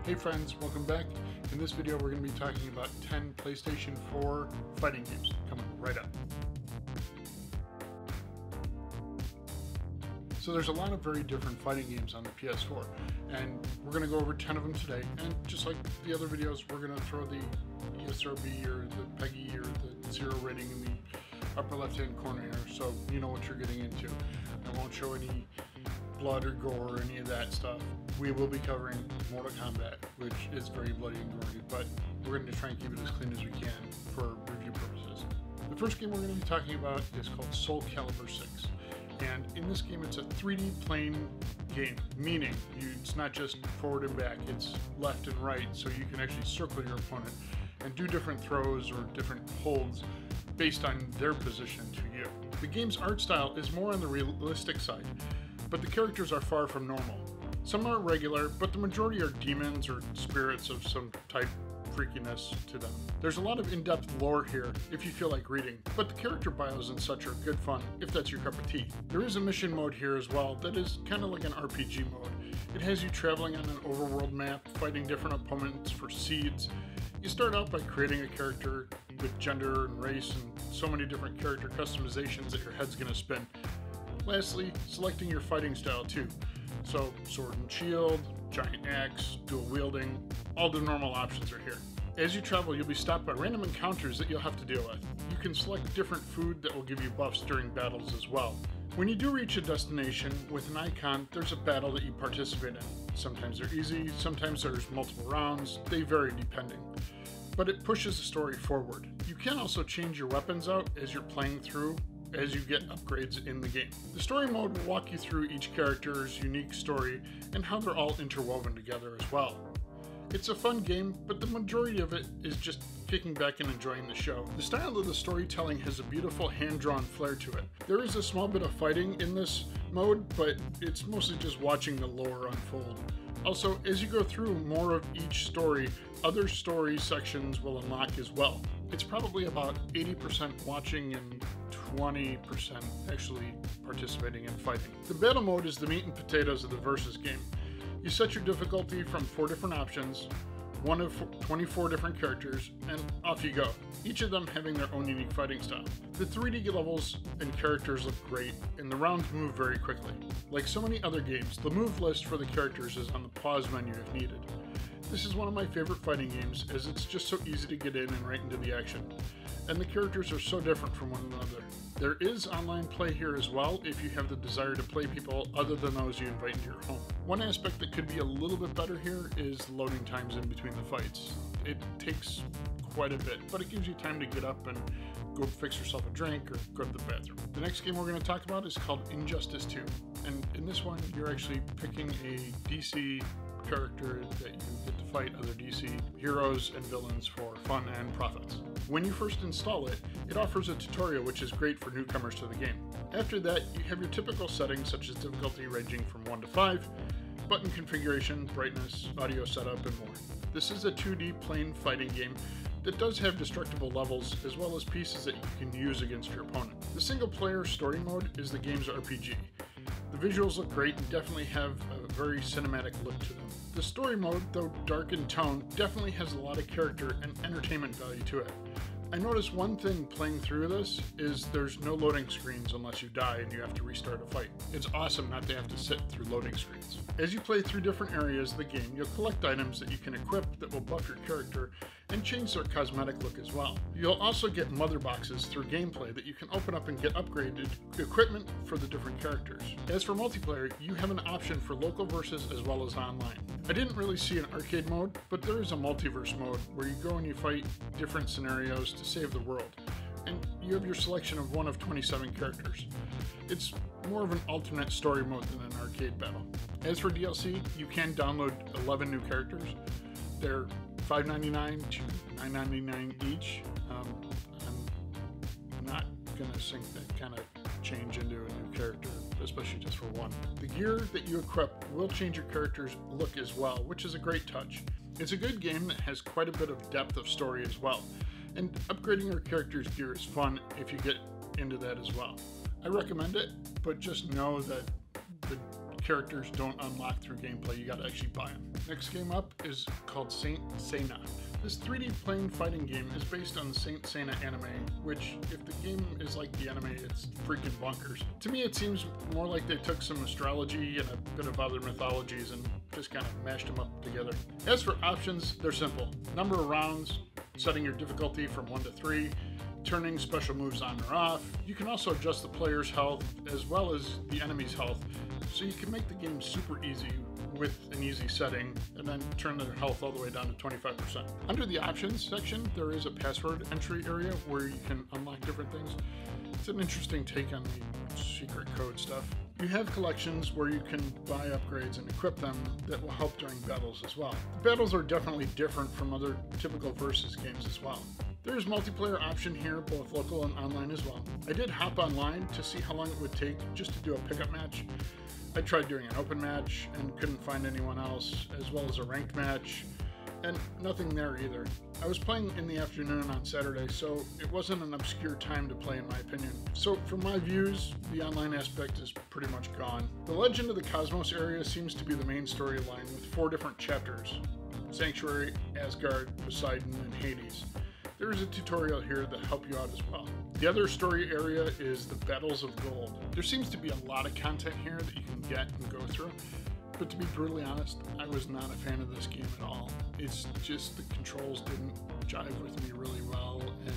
Hey friends, welcome back. In this video we're going to be talking about 10 PlayStation 4 fighting games coming right up. So there's a lot of very different fighting games on the PS4, and we're going to go over 10 of them today. And just like the other videos, we're going to throw the ESRB or the PEGI or the 0 rating in the upper left hand corner here, so you know what you're getting into. I won't show any blood or gore or any of that stuff. We will be covering Mortal Kombat, which is very bloody and gory, but we're going to try and keep it as clean as we can for review purposes. The first game we're going to be talking about is called Soul Calibur 6. And in this game, it's a 3D plane game, meaning it's not just forward and back, it's left and right, so you can actually circle your opponent and do different throws or different holds based on their position to you. The game's art style is more on the realistic side, but the characters are far from normal. Some are regular, but the majority are demons or spirits of some type freakiness to them. There's a lot of in-depth lore here if you feel like reading, but the character bios and such are good fun if that's your cup of tea. There is a mission mode here as well that is kind of like an RPG mode. It has you traveling on an overworld map, fighting different opponents for seeds. You start out by creating a character with gender and race and so many different character customizations that your head's gonna spin. Lastly, selecting your fighting style too. So sword and shield, giant axe, dual wielding, all the normal options are here. As you travel, you'll be stopped by random encounters that you'll have to deal with. You can select different food that will give you buffs during battles as well. When you do reach a destination with an icon, there's a battle that you participate in. Sometimes they're easy, sometimes there's multiple rounds, they vary depending. But it pushes the story forward. You can also change your weapons out as you're playing through, as you get upgrades in the game. The story mode will walk you through each character's unique story and how they're all interwoven together as well. It's a fun game, but the majority of it is just kicking back and enjoying the show. The style of the storytelling has a beautiful hand-drawn flair to it. There is a small bit of fighting in this mode, but it's mostly just watching the lore unfold. Also, as you go through more of each story, other story sections will unlock as well. It's probably about 80% watching and 20% actually participating in fighting. The battle mode is the meat and potatoes of the versus game. You set your difficulty from 4 different options, one of 24 different characters, and off you go, each of them having their own unique fighting style. The 3D levels and characters look great, and the rounds move very quickly. Like so many other games, the move list for the characters is on the pause menu if needed. This is one of my favorite fighting games as it's just so easy to get in and right into the action. And the characters are so different from one another. There is online play here as well if you have the desire to play people other than those you invite into your home. One aspect that could be a little bit better here is loading times in between the fights. It takes quite a bit, but it gives you time to get up and go fix yourself a drink or go to the bathroom. The next game we're going to talk about is called Injustice 2. And in this one, you're actually picking a DC character that you get to fight other DC heroes and villains for fun and profits. When you first install it, it offers a tutorial which is great for newcomers to the game. After that, you have your typical settings such as difficulty ranging from 1 to 5, button configuration, brightness, audio setup, and more. This is a 2D plane fighting game that does have destructible levels as well as pieces that you can use against your opponent. The single player story mode is the game's RPG. The visuals look great and definitely have a very cinematic look to them. The story mode, though dark in tone, definitely has a lot of character and entertainment value to it. I noticed one thing playing through this is there's no loading screens unless you die and you have to restart a fight. It's awesome not to have to sit through loading screens. As you play through different areas of the game, you'll collect items that you can equip that will buff your character and change their cosmetic look as well. You'll also get mother boxes through gameplay that you can open up and get upgraded equipment for the different characters. As for multiplayer, you have an option for local versus as well as online. I didn't really see an arcade mode, but there is a multiverse mode where you go and you fight different scenarios to save the world. And you have your selection of one of 27 characters. It's more of an alternate story mode than an arcade battle. As for DLC, you can download 11 new characters. They're $5.99 to $9.99 each. I'm not gonna sink that kind of change into a new character, especially just for one. The gear that you equip will change your character's look as well, which is a great touch. It's a good game that has quite a bit of depth of story as well, and upgrading your character's gear is fun if you get into that as well. I recommend it, but just know that the characters don't unlock through gameplay. You gotta actually buy them. Next game up is called Seiya. This 3D plane fighting game is based on the Saint Seiya anime, which, if the game is like the anime, it's freaking bonkers. To me, it seems more like they took some astrology and a bit of other mythologies and just kind of mashed them up together. As for options, they're simple. Number of rounds, setting your difficulty from 1 to 3, turning special moves on or off. You can also adjust the player's health as well as the enemy's health, so you can make the game super easy with an easy setting and then turn their health all the way down to 25%. Under the options section, there is a password entry area where you can unlock different things. It's an interesting take on the secret code stuff. You have collections where you can buy upgrades and equip them that will help during battles as well. The battles are definitely different from other typical versus games as well. There's multiplayer option here, both local and online as well. I did hop online to see how long it would take just to do a pickup match. I tried doing an open match and couldn't find anyone else, as well as a ranked match, and nothing there either. I was playing in the afternoon on Saturday, so it wasn't an obscure time to play in my opinion. So from my views, the online aspect is pretty much gone. The Legend of the Cosmos area seems to be the main storyline with 4 different chapters: Sanctuary, Asgard, Poseidon, and Hades. There is a tutorial here that help you out as well. The other story area is the Battles of Gold. There seems to be a lot of content here that you can get and go through, but to be brutally honest, I was not a fan of this game at all. It's just the controls didn't jive with me really well, and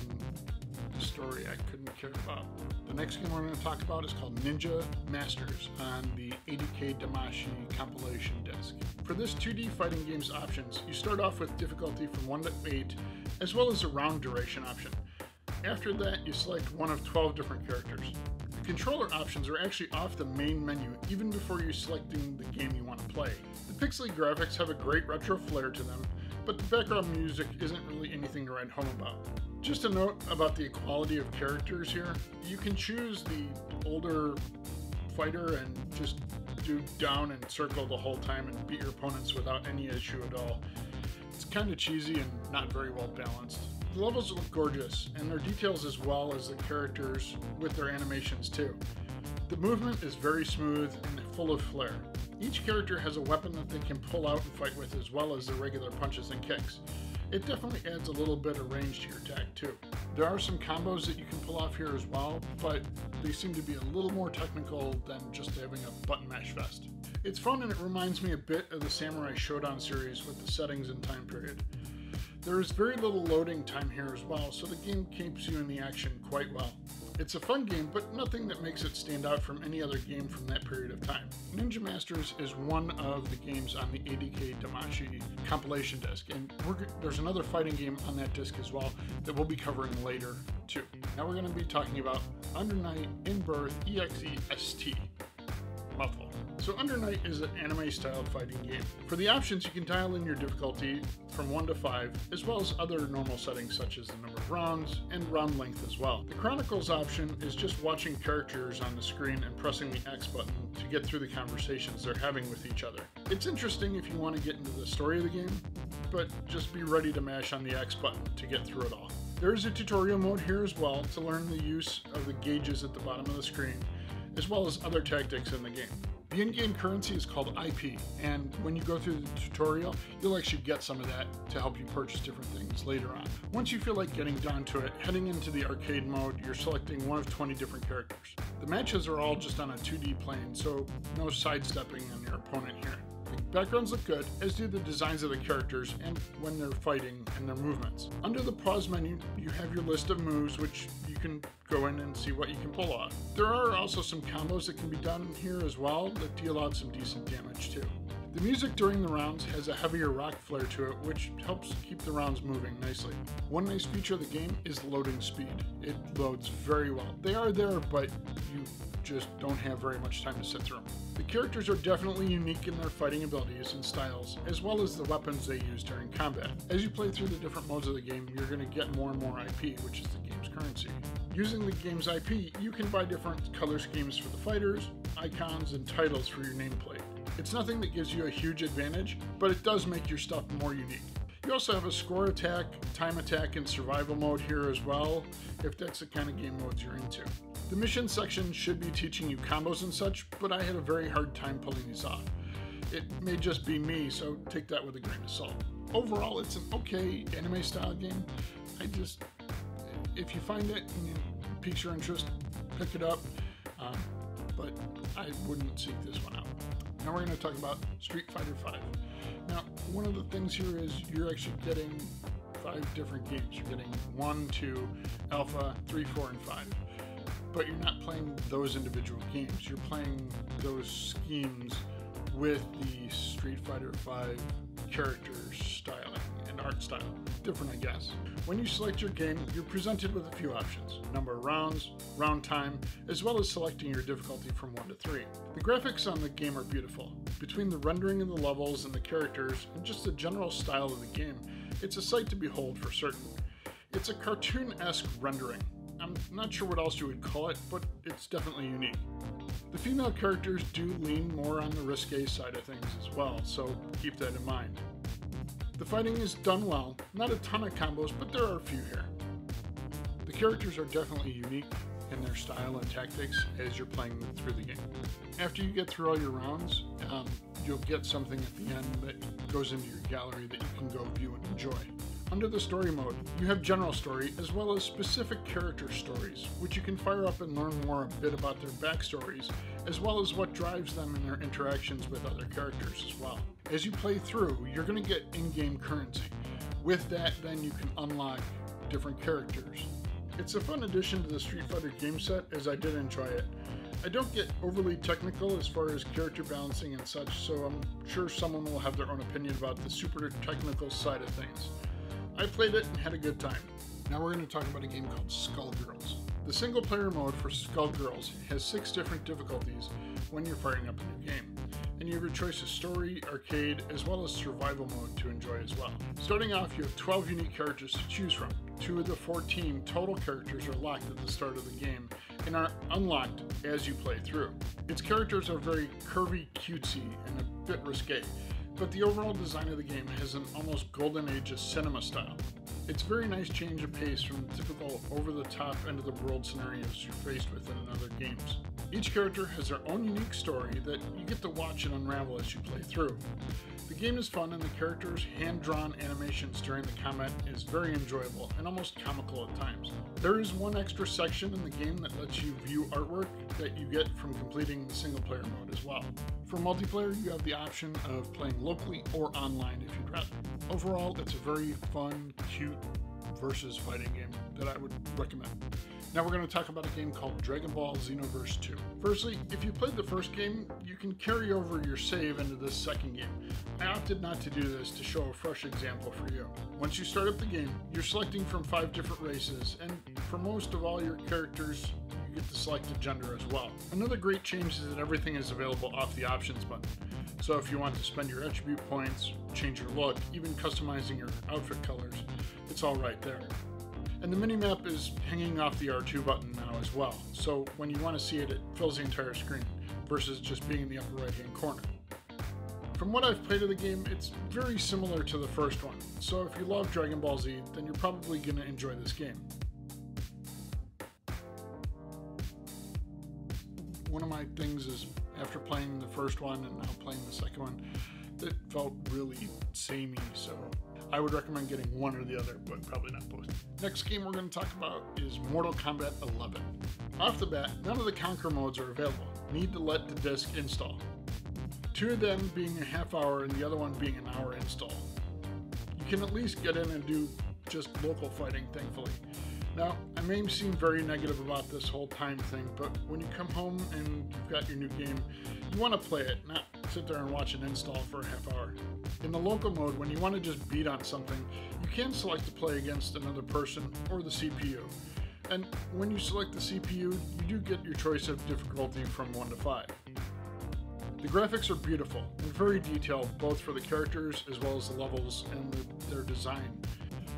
the story I couldn't care about. The next game we're going to talk about is called Ninja Masters on the 80K Damashi compilation disc. For this 2D fighting games options, you start off with difficulty from 1 to 8, as well as a round duration option. After that, you select one of 12 different characters. The controller options are actually off the main menu even before you're selecting the game you want to play. The pixely graphics have a great retro flair to them, but the background music isn't really anything to write home about. Just a note about the equality of characters here. You can choose the older fighter and just do down and circle the whole time and beat your opponents without any issue at all. It's kind of cheesy and not very well balanced. The levels look gorgeous, and their details as well as the characters with their animations too. The movement is very smooth and full of flair. Each character has a weapon that they can pull out and fight with, as well as the regular punches and kicks. It definitely adds a little bit of range to your attack too. There are some combos that you can pull off here as well, but they seem to be a little more technical than just having a button mash fest. It's fun, and it reminds me a bit of the Samurai Shodown series with the settings and time period. There is very little loading time here as well, so the game keeps you in the action quite well. It's a fun game, but nothing that makes it stand out from any other game from that period of time. Ninja Masters is one of the games on the 80K Damashi compilation disc, and there's another fighting game on that disc as well that we'll be covering later too. Now we're going to be talking about Under Night In Birth EXEST. Mouthful. So Under Night is an anime-styled fighting game. For the options, you can dial in your difficulty from 1 to 5, as well as other normal settings such as the number of rounds and round length as well. The Chronicles option is just watching characters on the screen and pressing the X button to get through the conversations they're having with each other. It's interesting if you want to get into the story of the game, but just be ready to mash on the X button to get through it all. There is a tutorial mode here as well to learn the use of the gauges at the bottom of the screen, as well as other tactics in the game. The in-game currency is called IP, and when you go through the tutorial, you'll actually get some of that to help you purchase different things later on. Once you feel like getting down to it, heading into the arcade mode, you're selecting one of 20 different characters. The matches are all just on a 2D plane, so no sidestepping on your opponent here. The backgrounds look good, as do the designs of the characters and when they're fighting and their movements. Under the pause menu, you have your list of moves, which you can go in and see what you can pull off. There are also some combos that can be done here as well that deal out some decent damage too. The music during the rounds has a heavier rock flair to it, which helps keep the rounds moving nicely. One nice feature of the game is loading speed. It loads very well. They are there, but you just don't have very much time to sit through them. The characters are definitely unique in their fighting abilities and styles, as well as the weapons they use during combat. As you play through the different modes of the game, you're going to get more and more IP, which is the game's currency. Using the game's IP, you can buy different color schemes for the fighters, icons, and titles for your nameplate. It's nothing that gives you a huge advantage, but it does make your stuff more unique. You also have a score attack, time attack, and survival mode here as well, if that's the kind of game modes you're into. The mission section should be teaching you combos and such, but I had a very hard time pulling these off. It may just be me, so take that with a grain of salt. Overall, it's an okay anime style game. If you find it and it piques your interest, pick it up, but I wouldn't seek this one out. Now we're going to talk about Street Fighter V. Now, one of the things here is you're actually getting 5 different games. You're getting 1, 2, Alpha, 3, 4, and 5. But you're not playing those individual games. You're playing those schemes with the Street Fighter V character styling and art style. Different, I guess. When you select your game, you're presented with a few options: number of rounds, round time, as well as selecting your difficulty from 1 to 3. The graphics on the game are beautiful. Between the rendering of the levels and the characters, and just the general style of the game, it's a sight to behold for certain. It's a cartoon-esque rendering. I'm not sure what else you would call it, but it's definitely unique. The female characters do lean more on the risque side of things as well, so keep that in mind. The fighting is done well, not a ton of combos, but there are a few here. The characters are definitely unique in their style and tactics as you're playing through the game. After you get through all your rounds, you'll get something at the end that goes into your gallery that you can go view and enjoy. Under the story mode, you have general story as well as specific character stories, which you can fire up and learn more a bit about their backstories, as well as what drives them in their interactions with other characters as well. As you play through, you're going to get in-game currency. With that, then you can unlock different characters. It's a fun addition to the Street Fighter game set, as I did enjoy it. I don't get overly technical as far as character balancing and such, so I'm sure someone will have their own opinion about the super technical side of things. I played it and had a good time. Now we're going to talk about a game called Skullgirls. The single player mode for Skullgirls has 6 different difficulties when you're firing up a new game. And you have your choice of story, arcade, as well as survival mode to enjoy as well. Starting off, you have 12 unique characters to choose from. 2 of the 14 total characters are locked at the start of the game and are unlocked as you play through. Its characters are very curvy, cutesy, and a bit risque, but the overall design of the game has an almost golden age of cinema style. It's a very nice change of pace from the typical over-the-top end-of-the-world scenarios you're faced with in other games. Each character has their own unique story that you get to watch and unravel as you play through. The game is fun and the characters' hand-drawn animations during the combat is very enjoyable and almost comical at times. There is one extra section in the game that lets you view artwork that you get from completing the single-player mode as well. For multiplayer, you have the option of playing locally or online if you'd rather. Overall, it's a very fun, cute versus fighting game that I would recommend. Now we're going to talk about a game called Dragon Ball Xenoverse 2. Firstly, if you played the first game, you can carry over your save into this second game. I opted not to do this to show a fresh example for you. Once you start up the game, you're selecting from 5 different races, and for most of all your characters, you get to select a gender as well. Another great change is that everything is available off the options button. So if you want to spend your attribute points, change your look, even customizing your outfit colors, it's all right there. And the minimap is hanging off the R2 button now as well, so when you want to see it, it fills the entire screen, versus just being in the upper right-hand corner. From what I've played of the game, it's very similar to the first one, so if you love Dragon Ball Z, then you're probably going to enjoy this game. One of my things is, after playing the first one and now playing the second one, it felt really samey, so I would recommend getting one or the other, but probably not both. Next game we're going to talk about is Mortal Kombat 11. Off the bat, none of the Conquer modes are available. Need to let the disc install. 2 of them being a half hour and the other one being an hour install. You can at least get in and do just local fighting, thankfully. Now, I may seem very negative about this whole time thing, but when you come home and you've got your new game, you want to play it, not sit there and watch it install for a half hour. In the local mode, when you want to just beat on something, you can select to play against another person or the CPU. And when you select the CPU, you do get your choice of difficulty from 1 to 5. The graphics are beautiful and very detailed, both for the characters as well as the levels and their design.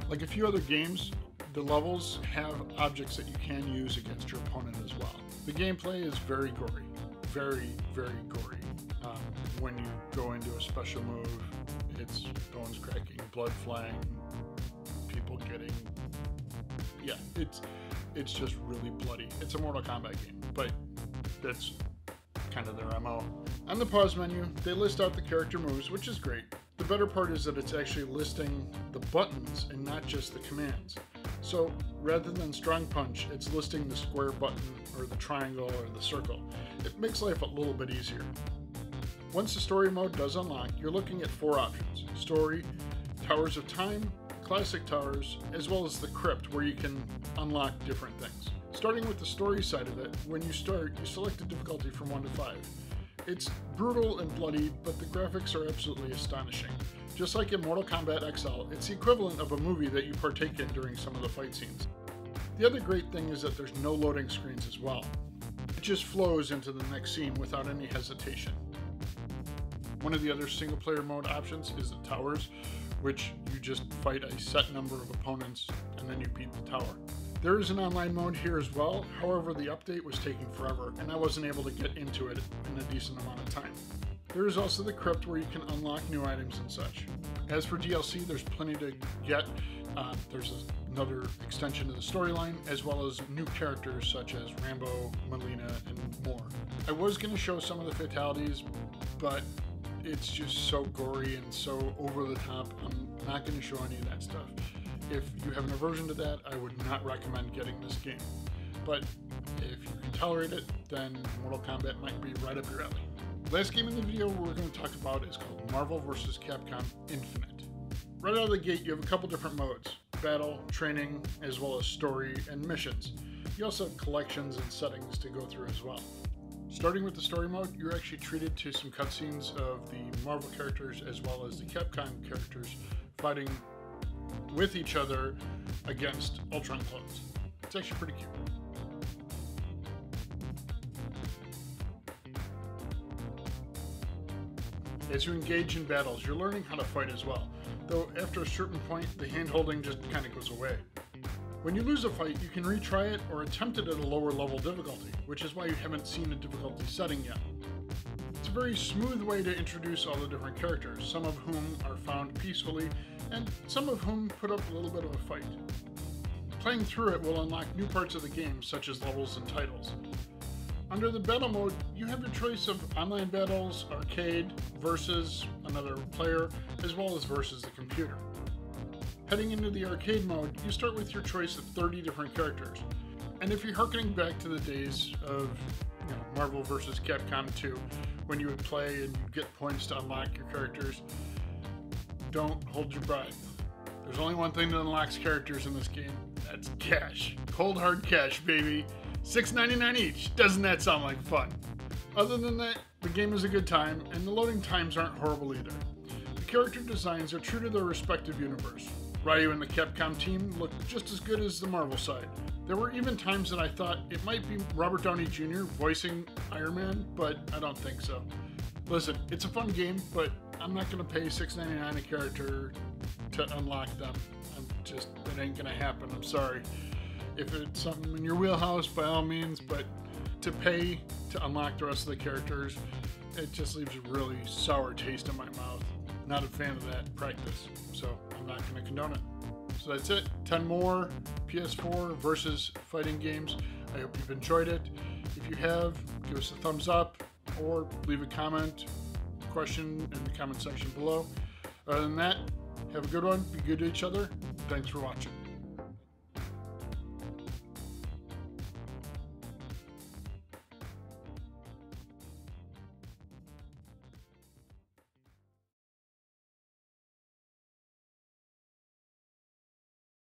Like a few other games, the levels have objects that you can use against your opponent as well. The gameplay is very gory, very, very gory. When you go into a special move, it's bones cracking, blood flying, people getting, yeah, it's just really bloody. It's a Mortal Kombat game, but that's kind of their MO. On the pause menu, they list out the character moves, which is great. The better part is that it's actually listing the buttons and not just the commands. So rather than strong punch, it's listing the square button or the triangle or the circle. It makes life a little bit easier. Once the story mode does unlock, you're looking at 4 options: story, Towers of Time, classic towers, as well as the crypt, where you can unlock different things. Starting with the story side of it, when you start, you select a difficulty from 1 to 5. It's brutal and bloody, but the graphics are absolutely astonishing. Just like in Mortal Kombat XL, it's the equivalent of a movie that you partake in during some of the fight scenes. The other great thing is that there's no loading screens as well. It just flows into the next scene without any hesitation. One of the other single player mode options is the towers, which you just fight a set number of opponents and then you beat the tower. There is an online mode here as well, however the update was taking forever and I wasn't able to get into it in a decent amount of time. There is also the crypt where you can unlock new items and such. As for DLC, there's plenty to get. There's another extension to the storyline, as well as new characters such as Rambo, Melina, and more. I was going to show some of the fatalities, but it's just so gory and so over the top, I'm not going to show any of that stuff. If you have an aversion to that, I would not recommend getting this game. But if you can tolerate it, then Mortal Kombat might be right up your alley. Last game in the video we're going to talk about is called Marvel vs. Capcom Infinite. Right out of the gate, you have a couple different modes: battle, training, as well as story and missions. You also have collections and settings to go through as well. Starting with the story mode, you're actually treated to some cutscenes of the Marvel characters as well as the Capcom characters fighting with each other against Ultron clones. It's actually pretty cute. As you engage in battles, you're learning how to fight as well, though after a certain point, the hand-holding just kind of goes away. When you lose a fight, you can retry it or attempt it at a lower level difficulty, which is why you haven't seen a difficulty setting yet. It's a very smooth way to introduce all the different characters, some of whom are found peacefully, and some of whom put up a little bit of a fight. Playing through it will unlock new parts of the game, such as levels and titles. Under the battle mode, you have your choice of online battles, arcade, versus another player, as well as versus the computer. Heading into the arcade mode, you start with your choice of 30 different characters. And if you're harkening back to the days of Marvel vs. Capcom 2, when you would play and you'd get points to unlock your characters, don't hold your breath. There's only one thing that unlocks characters in this game. That's cash. Cold hard cash, baby. $6.99 each. Doesn't that sound like fun? Other than that, the game is a good time, and the loading times aren't horrible either. The character designs are true to their respective universe. Ryu and the Capcom team look just as good as the Marvel side. There were even times that I thought it might be Robert Downey Jr. voicing Iron Man, but I don't think so. Listen, it's a fun game, but I'm not going to pay $6.99 a character to unlock them. It ain't going to happen. I'm sorry. If it's something in your wheelhouse, by all means, but to pay to unlock the rest of the characters, it just leaves a really sour taste in my mouth. Not a fan of that practice, so I'm not going to condone it. So that's it. 10 more PS4 versus fighting games. I hope you've enjoyed it. If you have, give us a thumbs up or leave a comment, question in the comment section below. Other than that, have a good one. Be good to each other. Thanks for watching.